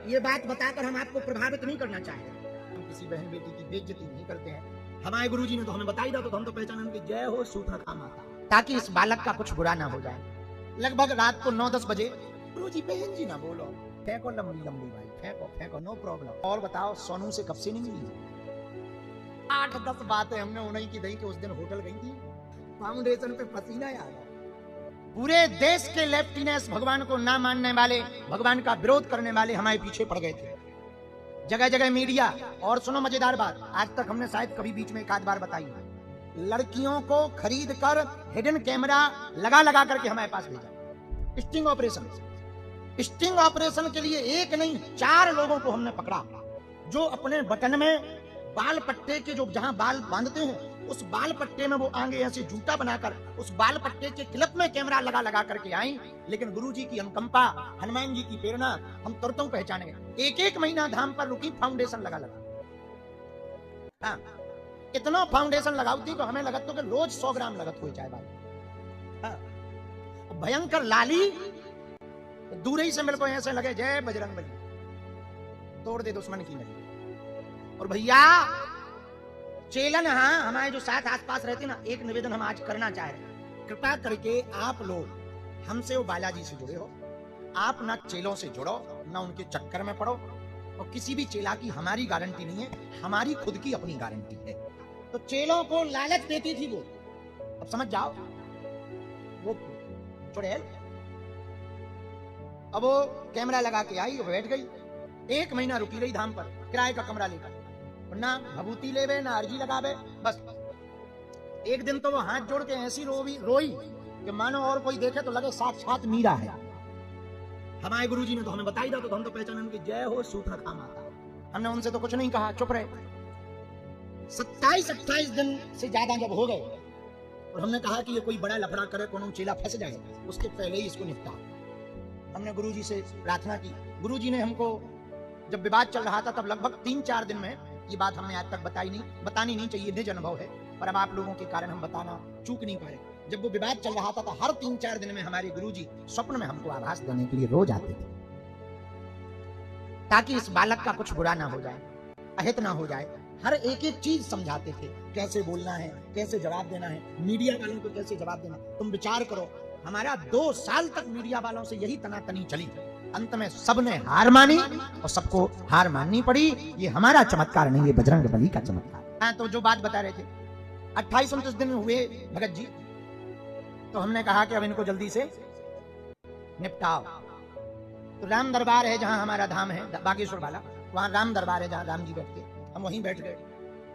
ये बात बताकर हम आपको प्रभावित नहीं करना चाहते। हम किसी बहन बेटी की बेइज्जती नहीं करते हैं। हमारे गुरुजी ने तो हमें बताई था, तो हम तो पहचान कि जय हो सूत्रखा माता, ताकि इस बालक का कुछ बुरा ना हो जाए। लगभग रात को 9-10 बजे गुरुजी बहन जी ना बोलो, फेंको लंबी लंबी भाई, फेंको फेंको, नो प्रॉब्लम। और बताओ सोनू से कब से नहीं मिली? 8-10 बातें हमने उन्हीं की दी कि उस दिन होटल गई थी, फाउंडेशन पे पसीना आ गया। पूरे देश के लेफ्टिनेंट भगवान को ना मानने वाले, भगवान का विरोध करने वाले हमारे पीछे पड़ गए थे। जगह जगह मीडिया। और सुनो मजेदार बात, आज तक हमने शायद कभी बीच में एक आध बार बताई, लड़कियों को खरीद कर हिडन कैमरा लगा लगा करके हमारे पास भेजा। स्टिंग ऑपरेशन, स्टिंग ऑपरेशन के लिए एक नहीं 4 लोगों को हमने पकड़ा, जो अपने बटन में बाल पट्टे के, जो जहां बाल बांधते हैं उस बाल पट्टे में वो आगे ऐसे जूता बनाकर उस बाल पट्टे के क्लिप में कैमरा लगा लगा करके आई। लेकिन गुरुजी की अनुकंपा, हनुमान जी की प्रेरणा, हम तुरंत पहचान गए। एक महीना धाम पर रुकी, फाउंडेशन लगा लगा। हाँ, इतना फाउंडेशन लगाती तो हमें लगत तो कि रोज 100 ग्राम लगत हो जाए बाल। हाँ, भयंकर लाली, दूर ही से मेरे को ऐसे लगे जय बजरंग बली, तोड़ दे दुश्मन की नली। और भैया चेलन, हाँ, हमारे जो साथ आसपास रहते ना, एक निवेदन हम आज करना चाह रहे हैं, कृपा करके आप लोग हमसे वो बालाजी से जुड़े हो, आप ना चेलों से जुड़ो, ना उनके चक्कर में पड़ो। और किसी भी चेला की हमारी गारंटी नहीं है, हमारी खुद की अपनी गारंटी है। तो चेलों को लालच देती थी वो, अब समझ जाओ, वो चुड़ैल। अब वो कैमरा लगा के आई, बैठ गई, 1 महीना रुकी रही धाम पर, किराए का कमरा लेकर, ना भभूति लेवे ना अर्जी लगावे। बस एक दिन तो वो हाथ जोड़ के ऐसी रोई कि मानो और कोई देखे तो लगे साक्षात मीरा है। हमारे गुरुजी ने तो हमें बताई था, तो हम तो पहचान कि जय हो सूत्रखा माता। हमने उनसे तो कुछ नहीं कहा, चुप रहे। 27-28 दिन से ज्यादा जब हो गए और हमने कहा कि ये कोई बड़ा लफड़ा करे, कोनो चेला फंस जाए, उसके पहले ही इसको निपटा। हमने गुरुजी से प्रार्थना की। गुरुजी ने हमको, जब विवाद चल रहा था तब लगभग 3-4 दिन में, ये बात हमने आज तक बतानी नहीं चाहिए, निज अनुभव है, पर अब आप लोगों के कारण हम बताना चूक नहीं पाए। जब वो विवाद चल रहा था तो हर 3-4 दिन में हमारे गुरुजी स्वप्न में हमको आभास देने के लिए रोज आते थे, ताकि इस बालक का कुछ बुरा ना हो जाए, अहित ना हो जाए। हर एक चीज समझाते थे, कैसे बोलना है, कैसे जवाब देना है, मीडिया वालों को कैसे जवाब देना। तुम विचार करो, हमारा 2 साल तक मीडिया वालों से यही तनातनी चली, अंत में सबने हार मानी और सबको हार माननी पड़ी। ये हमारा चमत्कार नहीं, ये बजरंग बली का चमत्कार। हाँ, तो जो बात बता रहे थे, 28-29 दिन हुए भगत जी, तो हमने कहा कि अब इनको जल्दी से निपटाओ। तो राम दरबार है जहां हमारा धाम है, बागेश्वर वाला, वहां राम दरबार है जहां राम जी बैठते, हम वहीं बैठ गए।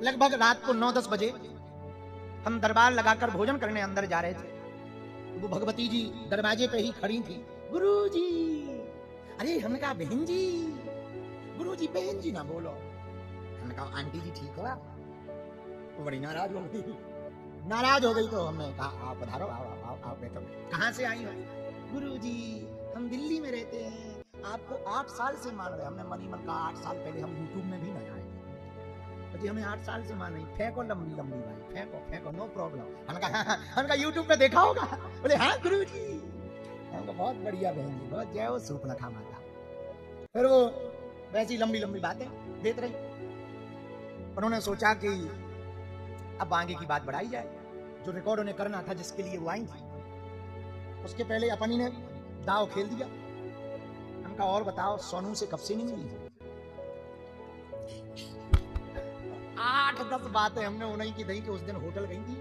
लगभग रात को 9-10 बजे हम दरबार लगाकर भोजन करने अंदर जा रहे थे। वो भगवती जी दरवाजे पे ही खड़ी थी। गुरुजी, अरे हमने कहा बहन जी, गुरुजी बहन जी ना बोलो। हमने कहा आंटी जी ठीक हो? वो बड़ी नाराज हो गई। नाराज हो गई तो हमने कहा आप पधारो, आओ बैठो। कहाँ से आई हो? गुरुजी हम दिल्ली में रहते हैं, आपको 8 साल से मान रहे। हमने मनी मन कहा 8 साल पहले हम यूट्यूब में भी नहीं आए थे, तो हमें 8 साल से मान रही। फेंको लंबी लंबी भाई, फेंको फेंको, नो प्रॉब्लम। हमने कहा यूट्यूब पे देखा होगा? बोले हाँ गुरुजी। हमको बहुत बढ़िया बहन जी, बहुत जय हो सूत्रखा माता। फिर वो वैसी लंबी लंबी बातें देते रही। उन्होंने सोचा कि अब आगे की बात बढ़ाई जाए, जो रिकॉर्ड उन्हें करना था, जिसके लिए वो आई थी, उसके पहले अपनी ने दाव खेल दिया। हमका और बताओ सोनू से कब से नहीं मिली? 8-10 बातें हमने उन्हीं की दी कि उस दिन होटल गई थी,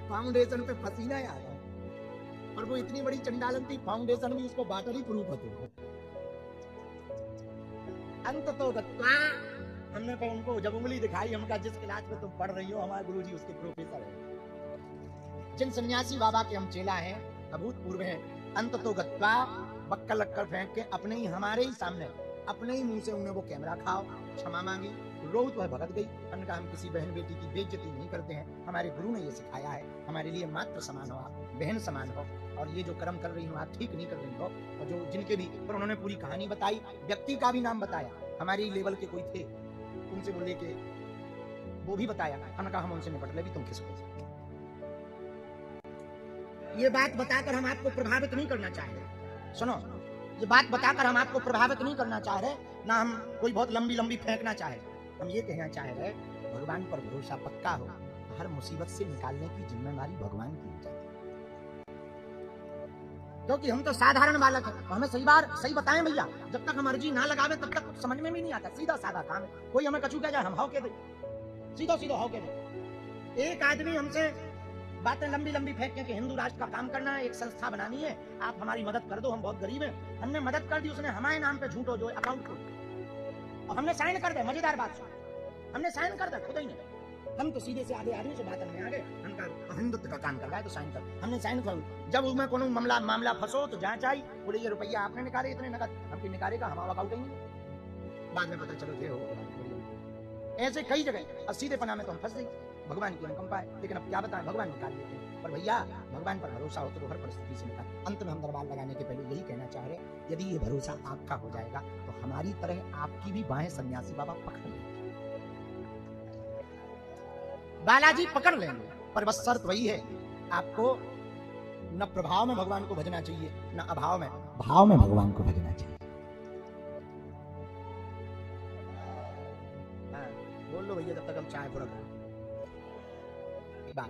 फाउंडेशन पे पसीना आ गया। और वो इतनी बड़ी चंडालन थी, फाउंडेशन भी उसको वाटर ही प्रूफ होते। अंत तो हमने तो उनको जब उंगली दिखाई, हमका जिस क्लास में तुम पढ़ रही हो, हमारे गुरुजी उसके प्रोफेसर हैं। जिन सन्यासी बाबा के हम चेला हैं, अभूतपूर्व हैं, अंत तो गत्वा बक्का लक्कर फेंक के अपने ही, हमारे ही सामने, अपने ही मुंह से उन्हें वो कैमरा खाओ, क्षमा मांगी, रोज वह भगत गई। उनका हम किसी बहन बेटी की बेइज्जती नहीं करते हैं, हमारे गुरु ने ये सिखाया है। हमारे लिए मात्र समान हो आप, बहन समान हो, और ये जो कर्म कर रही हो आप ठीक नहीं कर रही हो। और जो जिनके भी, पर उन्होंने पूरी कहानी बताई, व्यक्ति का भी नाम बताया, हमारी लेवल के कोई थे, उनसे वो लेके वो भी बताया। हमने कहा हम उनसे निपट ले, भी तुम किसको? ये बात बताकर हम आपको प्रभावित नहीं करना चाहते। सुनो, ये बात बताकर हम आपको प्रभावित नहीं करना चाह रहे, ना हम कोई बहुत लंबी लंबी फेंकना चाह रहे। हम ये कहना चाह रहे, भगवान पर भरोसा पक्का हो, हर मुसीबत से निकालने की जिम्मेदारी भगवान की होती है। क्योंकि हम तो साधारण बालक हैं, हमें सही बताएं भैया, जब तक हम अर्जी ना लगावे तब तक कुछ समझ में भी नहीं आता। सीधा साधा काम है, कोई हमें कछू कह जाए हम हाउ के दे, सीधा सीधा हाउ के दे। एक आदमी हमसे बातें लंबी लंबी फेंक के हिंदू राष्ट्र का काम करना है, एक संस्था बनानी है, आप हमारी मदद कर दो, हम बहुत गरीब हैं। हमने मदद कर दी, उसने हमारे नाम पे झूठो जो अकाउंट खोल और हमने साइन कर दे। मजेदार बात सुन, हमने साइन कर दे खुद ही नहीं, हम तो सीधे से आगे आदमी से बात में आ गए, उनका हिंदुत्व का काम कर रहा है तो साइन कर, हमने साइन कर। जब उसमें कोनो मामला फंसो तो जांच आई, बोले ये रुपया आपने निकाले इतने नगद, हम निकालेगा हमारा अकाउंट ही बाद में पता चलो ये हो। ऐसे कई जगह अब सीधे पना में तो हम फंस गए, भगवान की अनुकंपा है, लेकिन अब क्या बताएं, भगवान निकाल लेते हैं। पर भैया भगवान पर भरोसा हो तो हर परिस्थिति से निकाल। अंत में हम दरबार लगाने के पहले यही कहना चाह रहे, यदि ये भरोसा आपका हो जाएगा तो हमारी तरह आपकी भी बाहें सन्यासी बाबा पकड़ लेंगे, बालाजी पकड़ लेंगे। पर बस शर्त वही है, आपको न प्रभाव में भगवान को भजना चाहिए, न अभाव में, भाव में भगवान को भजना चाहिए। बोल लो भैया, जब तक हम चाय पूरा करें। बात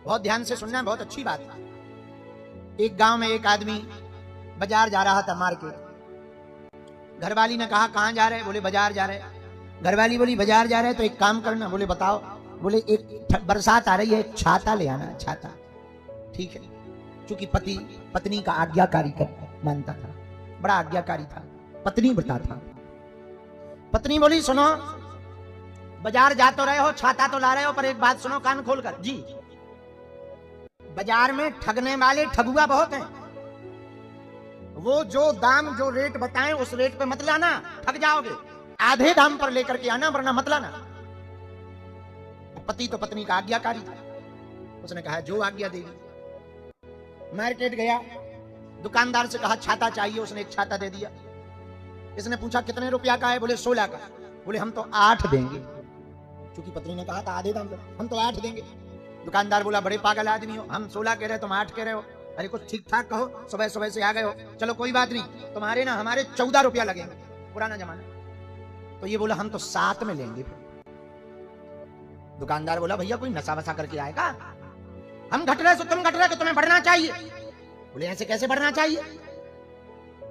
बहुत ध्यान से सुनना, बहुत अच्छी बात। एक गांव में एक आदमी बाजार जा रहा था, मार्केट। घरवाली ने कहा कहां जा रहे? बोले बाजार जा रहे। घरवाली बोली बाजार जा रहे तो एक काम करना। बोले बताओ? बोले एक बरसात आ रही है, छाता ले आना। छाता ठीक है, क्योंकि पति पत्नी का आज्ञाकारी मानता था, बड़ा आज्ञाकारी था, पत्नी बता था। पत्नी बोली सुनो, बाजार जा तो रहे हो, छाता तो ला रहे हो, पर एक बात सुनो कान खोलकर जी, बाजार में ठगने वाले ठगुआ बहुत हैं। वो जो दाम जो रेट बताएं उस रेट पे मत लाना, ठग जाओगे। आधे दाम पर लेकर के आना, वरना मत लाना। पति तो पत्नी का आज्ञाकारी था, उसने कहा जो आज्ञा देगी। मार्केट गया, दुकानदार से कहा छाता चाहिए, उसने एक छाता दे दिया। इसने पूछा कितने रुपया का है? बोले 16 का। बोले हम तो 8 देंगे, क्योंकि पत्नी ने कहा था आधे दाम पर, हम तो 8 देंगे। दुकानदार बोला बड़े पागल आदमी हो, हम 16 कह रहे तुम 8 कह रहे हो, अरे कुछ ठीक ठाक कहो, सुबह सुबह से आ गए हो, चलो कोई बात नहीं, तुम्हारे ना हमारे 14 रुपया लगेंगे, पुराना जमाना। तो ये बोला हम तो 7 में लेंगे। दुकानदार बोला भैया कोई नशा वशा करके आएगा, हम घट रहे तो तुम घट रहे, तो तुम्हें बढ़ना चाहिए। बोले ऐसे कैसे बढ़ना चाहिए?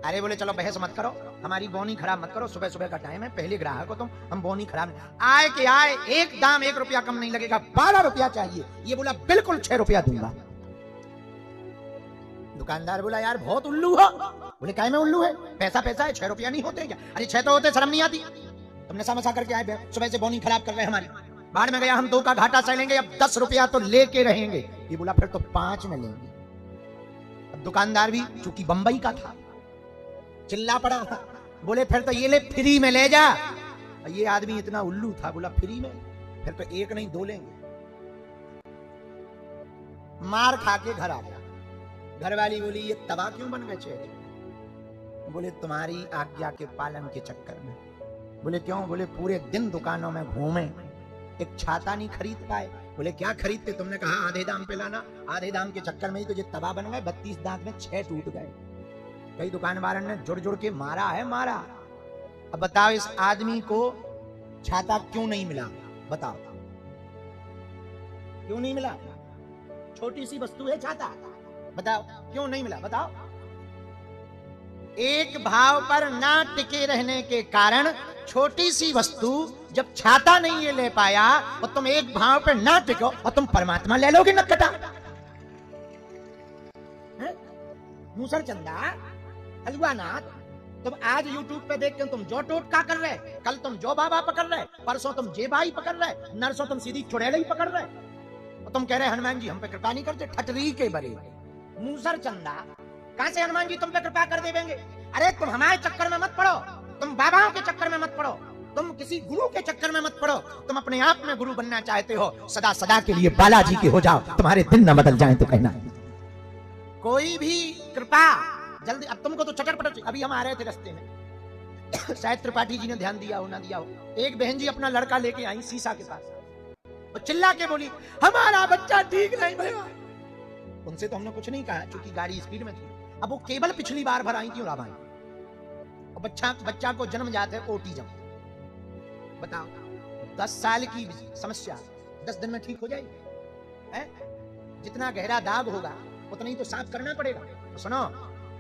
अरे बोले चलो बहस मत करो, हमारी बोनी खराब मत करो, सुबह सुबह का टाइम है, पहले ग्राहक हो तुम, हम बोनी खराब आए के आए, एक दाम 1 रुपया कम नहीं लगेगा, 12 रुपया चाहिए। ये बोला बिल्कुल 6 रुपया दूंगा। दुकानदार बोला यार बहुत उल्लू हो। बोले काय में उल्लू है, पैसा पैसा है, 6 रुपया नहीं होते क्या? अरे 6 तो होते, शर्म नहीं आती? तुम नशा वशा करके आए, सुबह से बोनी खराब कर रहे हमारी, बाहर में गया हम 2 का घाटा सह लेंगे, अब 10 रुपया तो लेके रहेंगे। ये बोला फिर तो 5 में लेंगे। अब दुकानदार भी चूंकि बंबई का था चिल्ला पड़ा, बोले फिर तो ये ले फ्री में ले जा। ये आदमी इतना उल्लू था, बोला फ्री में, फिर तो 1 नहीं 2 लेंगे। मार खा के घर आ गया। घरवाली बोली ये तबाह क्यों बन गए चेहरे? बोले तुम्हारी आज्ञा के पालन के चक्कर में। बोले क्यों? बोले पूरे दिन दुकानों में घूमे, एक छाता नहीं खरीद पाए। बोले क्या खरीदते? तुमने कहा आधे दाम पे लाना, आधे दाम के चक्कर में ही तो ये तबाह बन गए, 32 दांत में 6 टूट गए। कई दुकानदारों ने जुड़ जुड़ के मारा है, मारा। अब बताओ इस आदमी को छाता क्यों नहीं मिला? बताओ क्यों नहीं मिला? छोटी सी वस्तु है छाता, बताओ क्यों नहीं मिला? बताओ। एक भाव पर ना टिके रहने के कारण छोटी सी वस्तु जब छाता नहीं ये ले पाया, और तुम एक भाव पर ना टिको और तुम परमात्मा ले लोगे नक्कटा। मूसर चंदा हलवानाथ, तुम आज YouTube पे देख के तुम जो टोटका कर रहे, कल तुम जो बाबा पकड़ रहे, परसों तुम जे भाई पकड़ रहे, नरसों तुम सीधी चुड़ैल ही पकड़ रहे, और तुम कह रहे हनुमान जी हम पे कृपा नहीं करते। ठटरी के बरे मूसर चंदा, कहां से हनुमान जी तुम पे कृपा कर देंगे? अरे तुम हमारे चक्कर में मत पड़ो, तुम बाबाओं के चक्कर में मत पड़ो, तुम किसी गुरु के चक्कर में मत पड़ो। तुम अपने आप में गुरु बनना चाहते हो, सदा सदा के लिए बालाजी के हो जाओ, तुम्हारे दिन न बदल जाए तो कहना। कोई भी कृपा जल्दी, अब तुमको तो चटर पटर। अभी हम आ रहे थे रास्ते में, शायद त्रिपाठी जी ने ध्यान दिया हो ना दिया हो, एक बहन जी अपना लड़का लेके आई शीशा के पास और चिल्ला के बोली हमारा बच्चा ठीक नहीं भैया। उनसे तो हमने कुछ नहीं कहा, क्योंकि गाड़ी स्पीड में थी। अब वो केवल पिछली बार भर आई थी और अब आई, और बच्चा को जन्म जाते ओटीजम। बताओ 10 साल की समस्या 10 दिन में ठीक हो जाएगी है? जितना गहरा दाग होगा उतना ही तो साफ करना पड़ेगा। तो सुनो,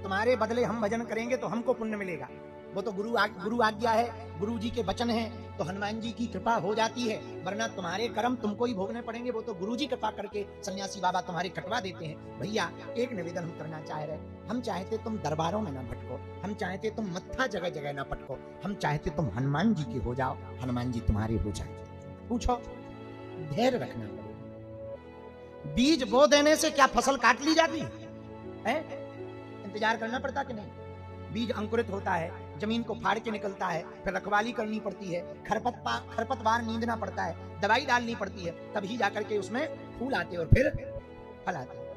तुम्हारे बदले हम भजन करेंगे तो हमको पुण्य मिलेगा, वो तो गुरु आज्ञा है, गुरु जी के वचन है, तो हनुमान जी की कृपा हो जाती है, वरना तुम्हारे कर्म तुमको ही भोगने पड़ेंगे। वो तो गुरु जी कृपा करके सन्यासी बाबा तुम्हारे कटवा देते हैं। भैया एक निवेदन हम करना चाह रहे, हम चाहते तुम दरबारों में ना भटको, हम चाहते तुम मत्था जगह जगह ना पटको, हम चाहते तुम हनुमान जी के हो जाओ, हनुमान जी तुम्हारे हो जाए। पूछो, धैर्य रखना पड़ेगा। बीज बो देने से क्या फसल काट ली जाती है? इंतजार करना पड़ता कि नहीं? बीज अंकुरित होता है, जमीन को फाड़ के निकलता है, फिर रखवाली करनी पड़ती है, खरपतवार नींदना पड़ता है, दवाई डालनी पड़ती है, तभी जाकर के उसमें फूल आते और फिर फल आते।